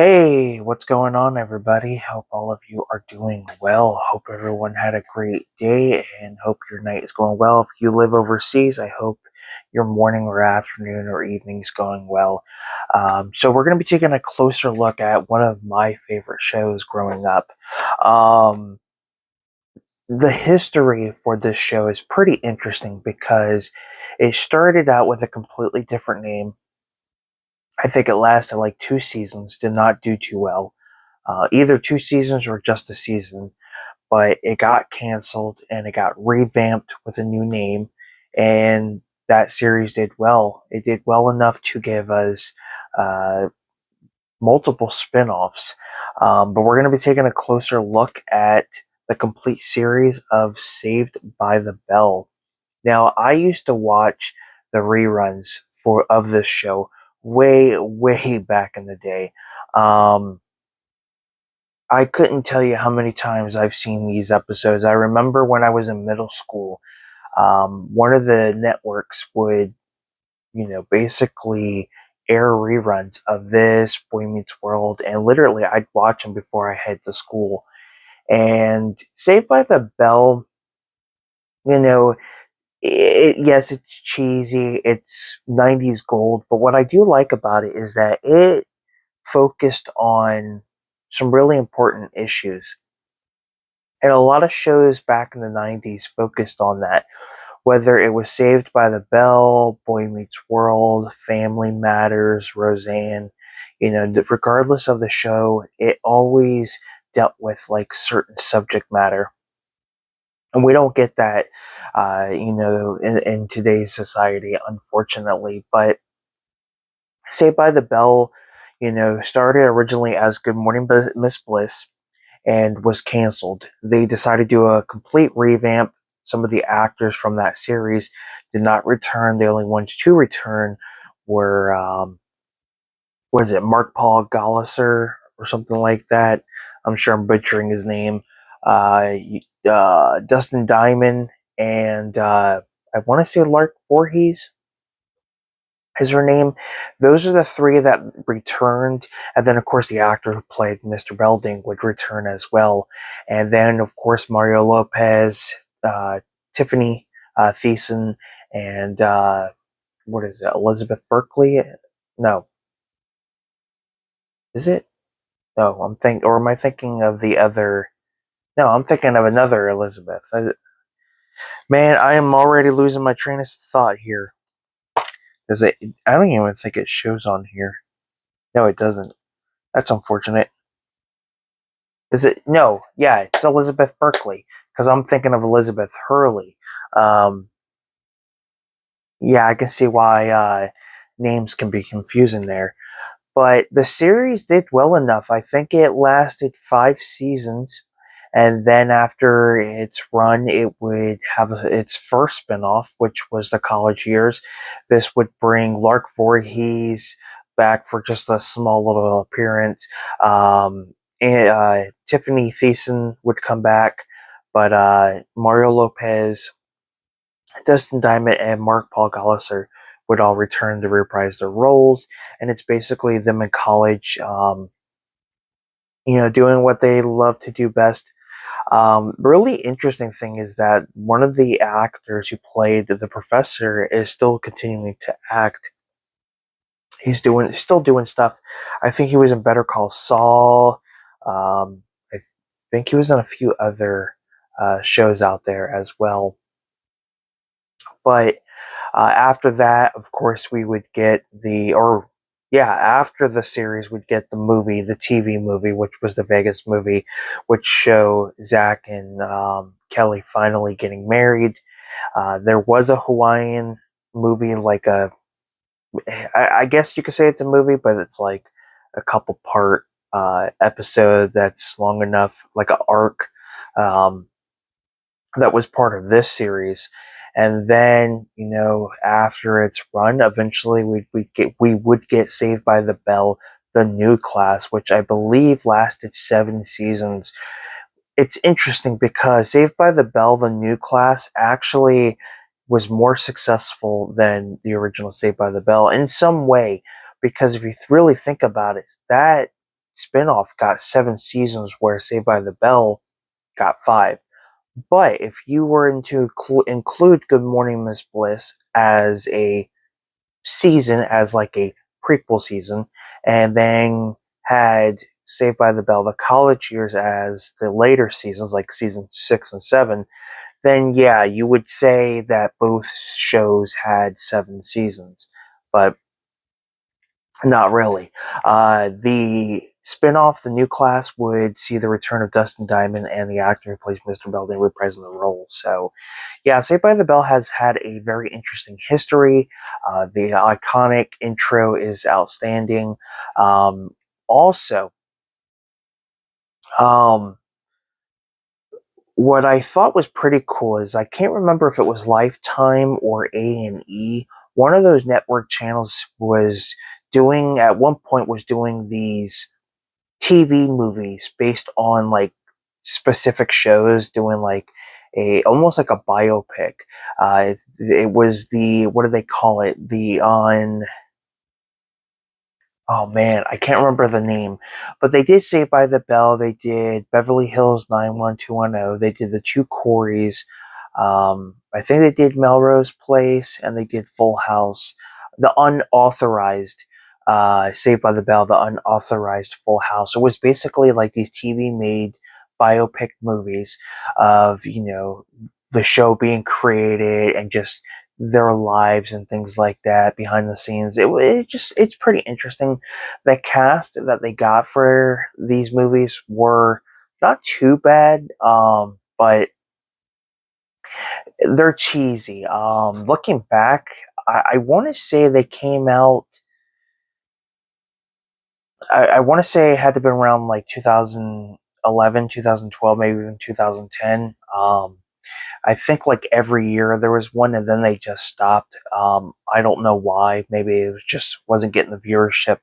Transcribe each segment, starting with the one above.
Hey, what's going on, everybody? Hope all of you are doing well. Hope everyone had a great day and hope your night is going well. If you live overseas, I hope your morning or afternoon or evening is going well. So, we're going to be taking a closer look at one of my favorite shows growing up. Um, the history for this show is pretty interesting because it started out with a completely different name. I think it lasted like 2 seasons, did not do too well. Either 2 seasons or just a season, but it got canceled and it got revamped with a new name, and that series did well. It did well enough to give us uh, multiple spin-offs, but we're going to be taking a closer look at the complete series of Saved by the Bell. Now, I used to watch the reruns for of this show way, way back in the day. Um, I couldn't tell you how many times I've seen these episodes. I remember when I was in middle school, one of the networks would, basically air reruns of this, Boy Meets World, and literally I'd watch them before I head to school. And Saved by the Bell, you know, yes, it's cheesy, it's 90's gold, but what I do like about it is that it focused on some really important issues. And a lot of shows back in the 90's focused on that, whether it was Saved by the Bell, Boy Meets World, Family Matters, Roseanne, regardless of the show, it always dealt with like certain subject matter. And we don't get that, in today's society, unfortunately. But Saved by the Bell, started originally as Good Morning Miss Bliss and was canceled. They decided to do a complete revamp. Some of the actors from that series did not return. The only ones to return were, what is it, Mark Paul Gollaser or something like that. I'm sure I'm butchering his name. Uh, Dustin Diamond and I want to say Lark Voorhees is her name. Those are the three that returned, and then of course the actor who played Mr. Belding would return as well, and then of course Mario Lopez, Tiffany Thiessen, and what is it, Elizabeth Berkley? No, is it? No, or am I thinking of the other? No, I'm thinking of another Elizabeth. Man, I am already losing my train of thought here. Does it? I don't even think it shows on here. No, it doesn't. That's unfortunate. Is it? No, yeah, it's Elizabeth Berkley because I'm thinking of Elizabeth Hurley. Um, yeah, I can see why names can be confusing there. But the series did well enough. I think it lasted 5 seasons, and then after its run, it would have its first spinoff, which was the college years. This would bring Lark Voorhees back for just a small little appearance. Tiffany Thiessen would come back, but Mario Lopez, Dustin Diamond, and Mark Paul Gollaser would all return to reprise their roles, and it's basically them in college, doing what they love to do best. Really interesting thing is that one of the actors who played the professor is still continuing to act. Still doing stuff. I think he was in Better Call Saul. I think he was in a few other shows out there as well. But after that, of course, we would get after the series, we'd get the movie, the TV movie, which was the Vegas movie, which show Zach and Kelly finally getting married. There was a Hawaiian movie, I guess you could say it's a movie, but it's like a couple part episode that's long enough, like an arc. Um, that was part of this series. And then, after its run, eventually we would get Saved by the Bell, the new class, which I believe lasted 7 seasons. It's interesting because Saved by the Bell, the new class, actually was more successful than the original Saved by the Bell in some way. Because if you really think about it, that spinoff got 7 seasons, where Saved by the Bell got 5. But if you were to include Good Morning Miss Bliss as a season, as like a prequel season, and then had Saved by the Bell, the college years, as the later seasons, like season 6 and 7, then yeah, you would say that both shows had 7 seasons. But not really. The spin-off, The New Class, would see the return of Dustin Diamond and the actor who plays Mr. Belding reprising the role. So, yeah, Saved by the Bell has had a very interesting history. The iconic intro is outstanding. Also, um, what I thought was pretty cool is, I can't remember if it was Lifetime or A&E. One of those network channels was doing, at one point, was doing these TV movies based on like specific shows, doing like a almost like a biopic. It was the, what do they call it? The on Oh man, I can't remember the name, but they did Saved by the Bell. They did Beverly Hills 90210. They did the two Coreys. I think they did Melrose Place, and they did Full House. The unauthorized Saved by the Bell, the unauthorized Full House. It was basically like these TV made biopic movies of, the show being created, and just their lives and things like that behind the scenes. It's pretty interesting. The cast that they got for these movies were not too bad, but they're cheesy. Looking back, I want to say they came out. I want to say it had to be around like 2011, 2012, maybe even 2010. I think like every year there was one, and then they just stopped. I don't know why. Maybe it was just wasn't getting the viewership.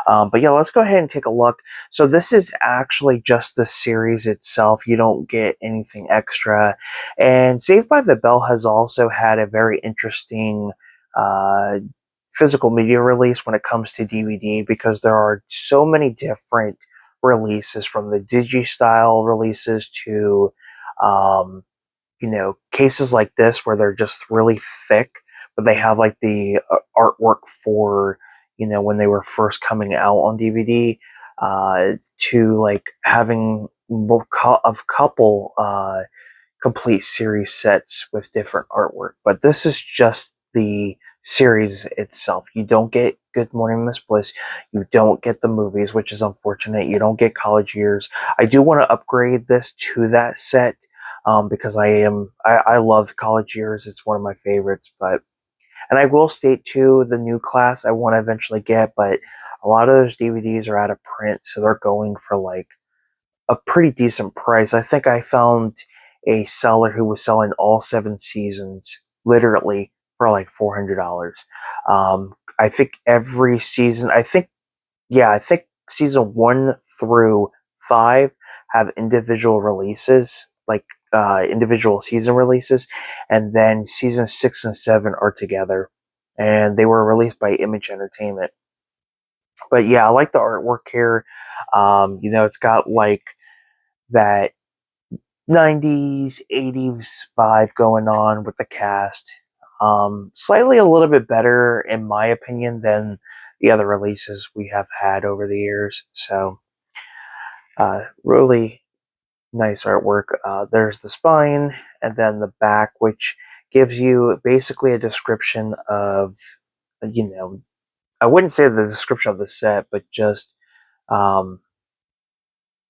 But yeah, let's go ahead and take a look. So this is actually just the series itself. You don't get anything extra. And Saved by the Bell has also had a very interesting uh, physical media release when it comes to DVD, because there are so many different releases, from the digi-style releases to cases like this where they're just really thick, but they have like the artwork for, when they were first coming out on DVD, to like having of couple complete series sets with different artwork. But this is just the series itself. You don't get Good Morning Miss Bliss. You don't get the movies, which is unfortunate. You don't get College Years. I do want to upgrade this to that set, because I love College Years. It's one of my favorites. And I will state too, the New Class I want to eventually get, but a lot of those DVDs are out of print, so they're going for like a pretty decent price. I think I found a seller who was selling all 7 seasons, literally, for like $400. I think every season, I think season 1 through 5 have individual releases, like individual season releases, and then season 6 and 7 are together, and they were released by Image Entertainment. But yeah, I like the artwork here. It's got like that 90s, 80s vibe going on with the cast. Slightly a little bit better, in my opinion, than the other releases we have had over the years. So, really nice artwork. There's the spine, and then the back, which gives you basically a description of, I wouldn't say the description of the set, but just um,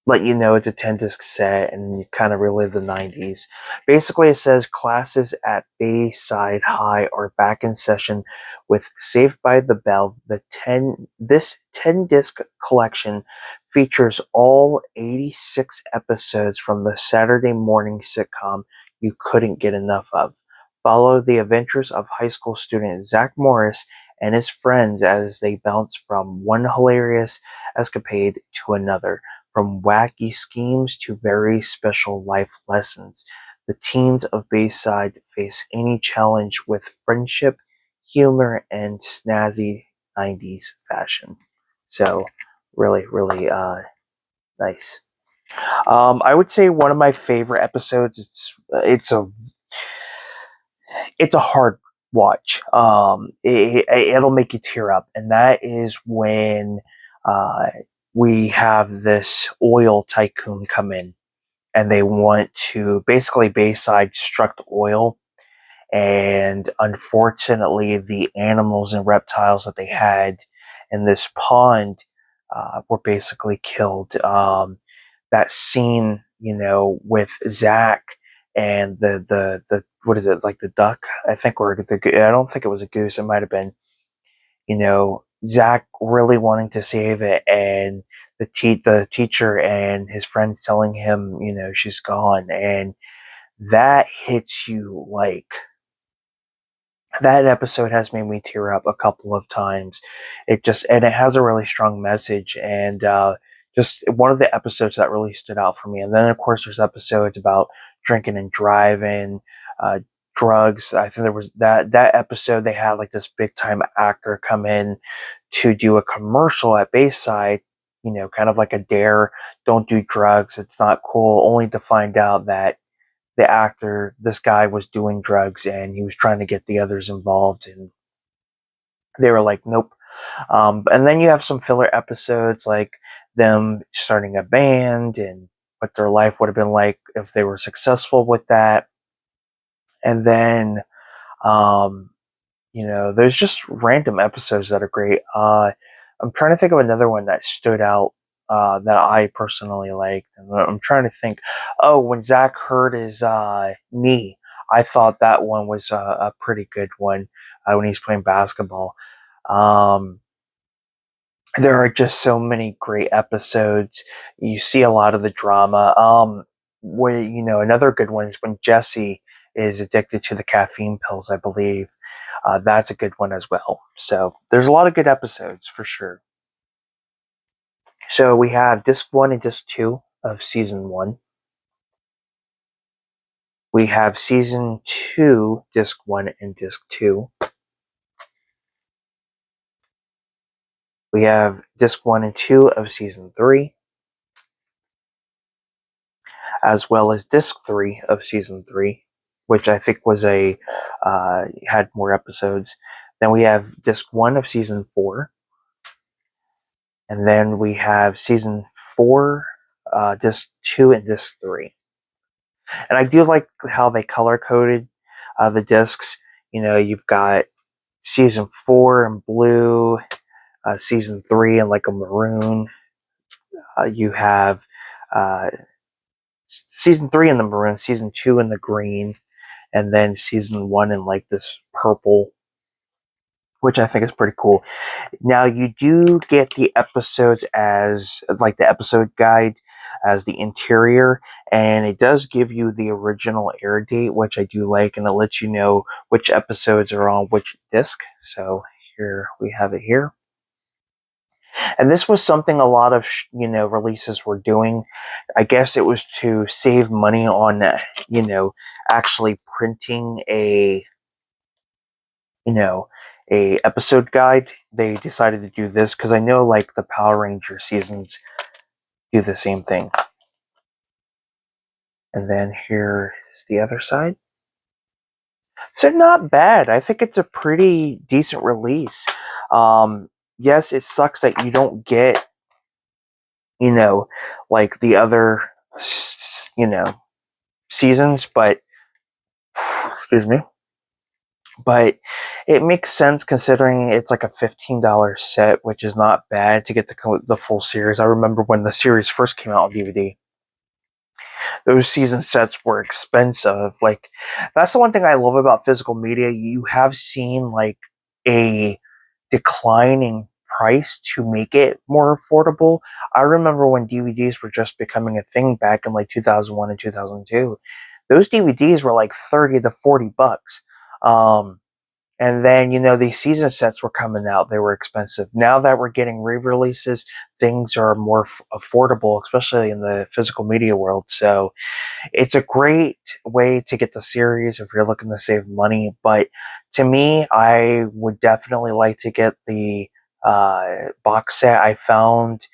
let you know it's a 10 disc set, and you kind of relive the 90s. Basically, it says classes at Bayside High are back in session with Saved by the Bell. This 10 disc collection features all 86 episodes from the Saturday morning sitcom you couldn't get enough of. Follow the adventures of high school student Zach Morris and his friends as they bounce from one hilarious escapade to another. From wacky schemes to very special life lessons, the teens of Bayside face any challenge with friendship, humor, and snazzy 90s fashion. So, Really, really nice. I would say one of my favorite episodes. It's a hard watch. It'll make you tear up, and that is when uh, we have this oil tycoon come in, and they want to basically Bayside struck the oil, and unfortunately, the animals and reptiles that they had in this pond were basically killed. That scene, with Zach and the what is it, like the duck? I think, or I don't think it was a goose. It might have been. Zach really wanting to save it, and the teacher and his friends telling him, she's gone, and that hits you like that episode has made me tear up a couple of times. It has a really strong message, and just one of the episodes that really stood out for me. And then of course there's episodes about drinking and driving, uh, drugs. I think there was that episode they had like this big time actor come in to do a commercial at Bayside. Kind of like a dare, don't do drugs. It's not cool. Only to find out that the actor, this guy was doing drugs and he was trying to get the others involved, and they were like, nope. And then you have some filler episodes like them starting a band and what their life would have been like if they were successful with that. And then, um, there's just random episodes that are great. I'm trying to think of another one that stood out that I personally liked. And I'm trying to think. Oh, when Zach hurt his knee, I thought that one was a pretty good one when he's playing basketball. Um, there are just so many great episodes. You see a lot of the drama. Where another good one is when Jesse is addicted to the caffeine pills, I believe. That's a good one as well. So there's a lot of good episodes for sure. So we have disc one and disc two of season one. We have season two, disc one and disc two. We have disc one and two of season three, as well as disc three of season three, which I think had more episodes. Then we have disc one of season four, and then we have season four, disc two, and disc three. And I do like how they color coded the discs. You've got season four in blue, season three in like a maroon. You have uh, season three in the maroon, season two in the green, and then season one in like this purple, which I think is pretty cool. Now you do get the episodes as like the episode guide as the interior, and it does give you the original air date, which I do like, and it lets you know which episodes are on which disc. So here we have it here. And this was something a lot of releases were doing. I guess it was to save money on actually printing you know, a episode guide. They decided to do this because I know like the Power Ranger seasons do the same thing. And then here is the other side. So not bad. I think it's a pretty decent release. Yes, it sucks that you don't get, like the other, seasons, but excuse me. But it makes sense considering it's like a $15 set, which is not bad to get the full series. I remember when the series first came out on DVD, those season sets were expensive. Like, that's the one thing I love about physical media. You have seen like a declining price to make it more affordable. I remember when DVDs were just becoming a thing back in like 2001 and 2002. Those DVDs were like 30 to 40 bucks. And then, these season sets were coming out. They were expensive. Now that we're getting re-releases, things are more affordable, especially in the physical media world. So it's a great way to get the series if you're looking to save money. But to me, I would definitely like to get the box set. I found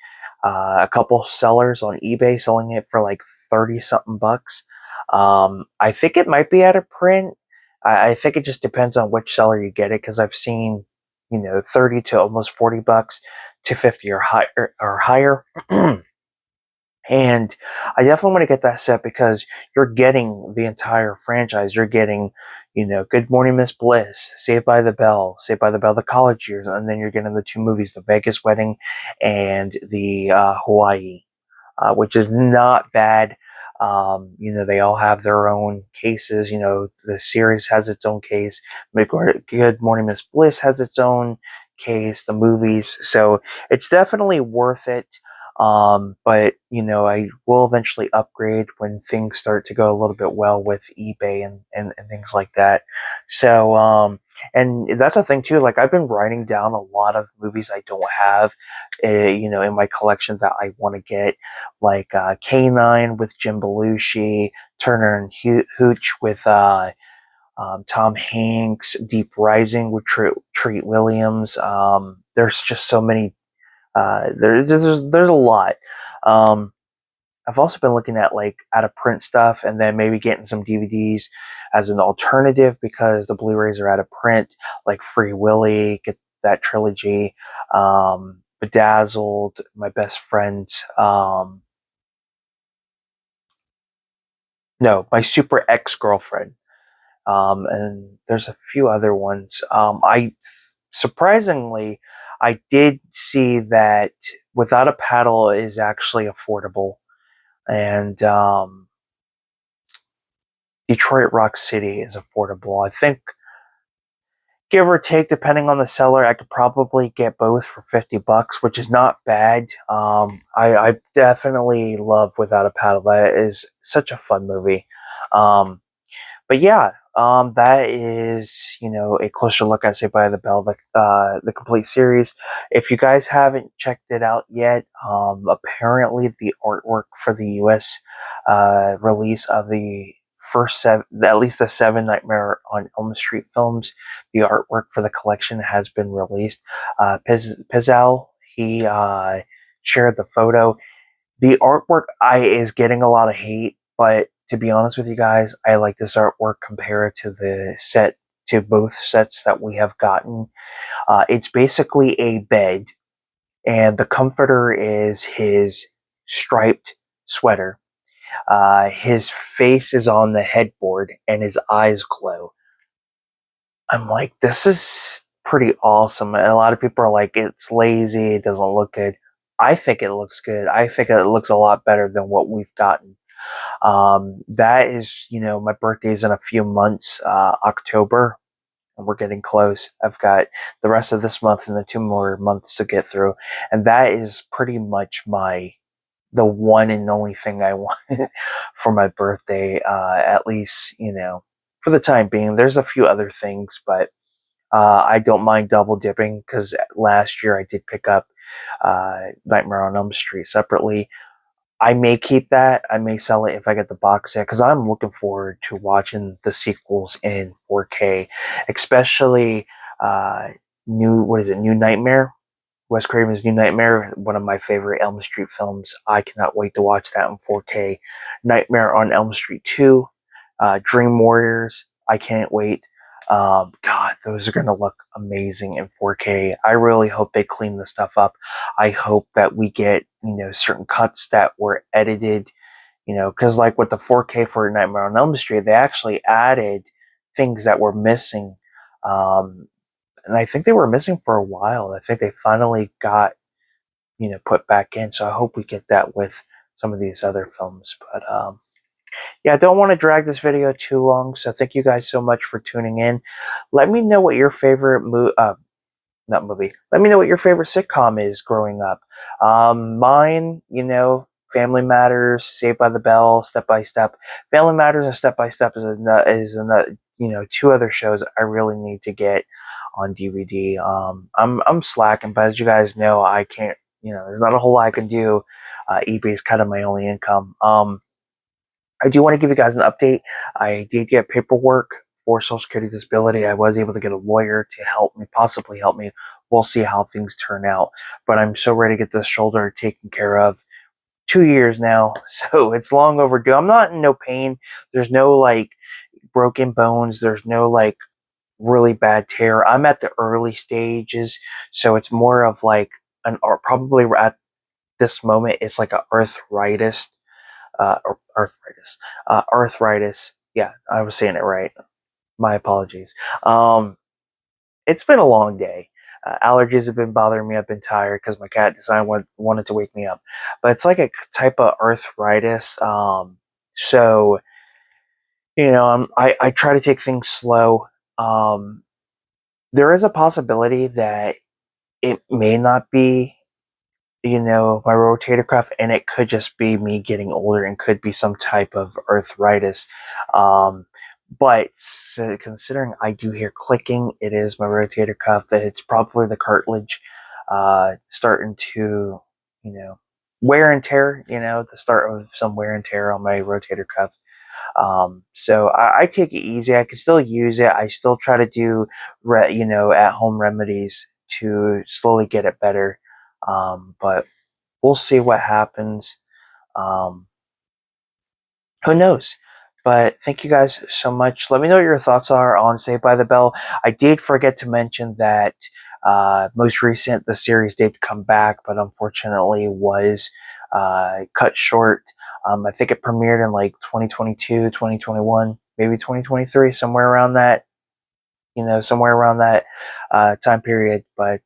a couple sellers on eBay selling it for like 30 something bucks. I think it might be out of print. I think it just depends on which seller you get it, because I've seen, 30 to almost 40 bucks to 50 or higher. And I definitely want to get that set because you're getting the entire franchise. You're getting, Good Morning Miss Bliss, Saved by the Bell, the college years, and then you're getting the two movies, the Vegas wedding and the Hawaii, which is not bad. They all have their own cases. The series has its own case. Good Morning Miss Bliss has its own case, the movies. So it's definitely worth it. But I will eventually upgrade when things start to go a little bit well with eBay and things like that. So, and that's a thing too. Like, I've been writing down a lot of movies I don't have, in my collection that I want to get, like K9 with Jim Belushi, Turner and Hooch with Tom Hanks, Deep Rising with Treat Williams. There's just so many. There's a lot. Um, I've also been looking at like out of print stuff, and then maybe getting some DVDs as an alternative because the Blu-rays are out of print, like Free Willy, get that trilogy, Bedazzled, My Best Friend's, no, My Super Ex-Girlfriend, and there's a few other ones. Surprisingly, I did see that Without a Paddle is actually affordable, and Detroit Rock City is affordable. I think, give or take, depending on the seller, I could probably get both for 50 bucks, which is not bad. I definitely love Without a Paddle. That is such a fun movie. Um, but yeah, that is, a closer look at Saved by the Bell, the complete series. If you guys haven't checked it out yet, apparently the artwork for the U.S. Release of the first seven, at least the seven Nightmare on Elm Street films, the artwork for the collection has been released. Pizzal, he shared the photo. The artwork is getting a lot of hate, but to be honest with you guys, I like this artwork compared to both sets that we have gotten. It's basically a bed, and the comforter is his striped sweater. His face is on the headboard, and his eyes glow. I'm like, this is pretty awesome. And a lot of people are like, it's lazy, it doesn't look good. I think it looks good. I think it looks a lot better than what we've gotten. That is, my birthday's in a few months, October, and we're getting close. I've got the rest of this month and the 2 more months to get through. And that is pretty much the one and only thing I want for my birthday, at least, for the time being. There's a few other things, but I don't mind double dipping because last year I did pick up Nightmare on Elm Street separately. I may keep that. I may sell it if I get the box set because I'm looking forward to watching the sequels in 4K, especially New Nightmare. Wes Craven's New Nightmare, one of my favorite Elm Street films. I cannot wait to watch that in 4K. Nightmare on Elm Street 2, Dream Warriors. I can't wait. God, those are going to look amazing in 4K. I really hope they clean the stuff up. I hope that we get, certain cuts that were edited, because like with the 4K for Nightmare on Elm Street, they actually added things that were missing. And I think they were missing for a while. I think they finally got, put back in. So I hope we get that with some of these other films. But yeah, I don't want to drag this video too long. So thank you guys so much for tuning in. Let me know what your favorite not movie. Let me know what your favorite sitcom is growing up. Mine, Family Matters, Saved by the Bell, Step by Step. Family Matters and Step by Step is another, two other shows I really need to get on DVD. I'm slacking, but as you guys know, I can't. There's not a whole lot I can do. eBay is kind of my only income. I do want to give you guys an update. I did get paperwork for Social Security disability. I was able to get a lawyer to help me, possibly help me. We'll see how things turn out. But I'm so ready to get this shoulder taken care of. 2 years now, so it's long overdue. I'm not in no pain. There's no like broken bones. There's no like really bad tear. I'm at the early stages, so it's more of like or probably at this moment, it's like a arthritis, or arthritis. Yeah, I was saying it right. My apologies. Um, it's been a long day. Allergies have been bothering me. I've been tired because my cat decided wanted to wake me up. But it's like a type of arthritis. So I try to take things slow. Um, there is a possibility that it may not be my rotator cuff, and it could just be me getting older and could be some type of arthritis. Um, but considering I do hear clicking, it is my rotator cuff. That it's probably the cartilage starting to, wear and tear. The start of some wear and tear on my rotator cuff. So I take it easy. I can still use it. I still try to do, at home remedies to slowly get it better. But we'll see what happens. Um, who knows? But thank you guys so much. Let me know what your thoughts are on Saved by the Bell. I did forget to mention that most recent, the series did come back, but unfortunately was cut short. I think it premiered in like 2022, 2021, maybe 2023, somewhere around that time period. But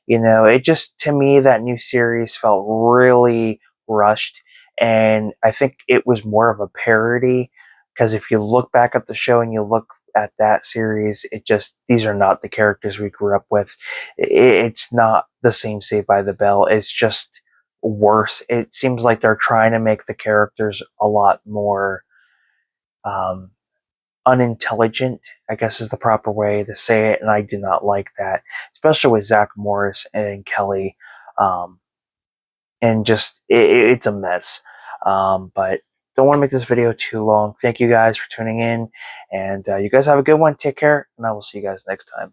it just, to me, that new series felt really rushed, and I think it was more of a parody. Because if you look back at the show and you look at that series, these are not the characters we grew up with. It's not the same Saved by the Bell. It's just worse. It seems like they're trying to make the characters a lot more um, unintelligent, I guess is the proper way to say it, and I did not like that, especially with Zach Morris and Kelly. And just it's a mess. But don't want to make this video too long. Thank you guys for tuning in, and you guys have a good one. Take care, and I will see you guys next time.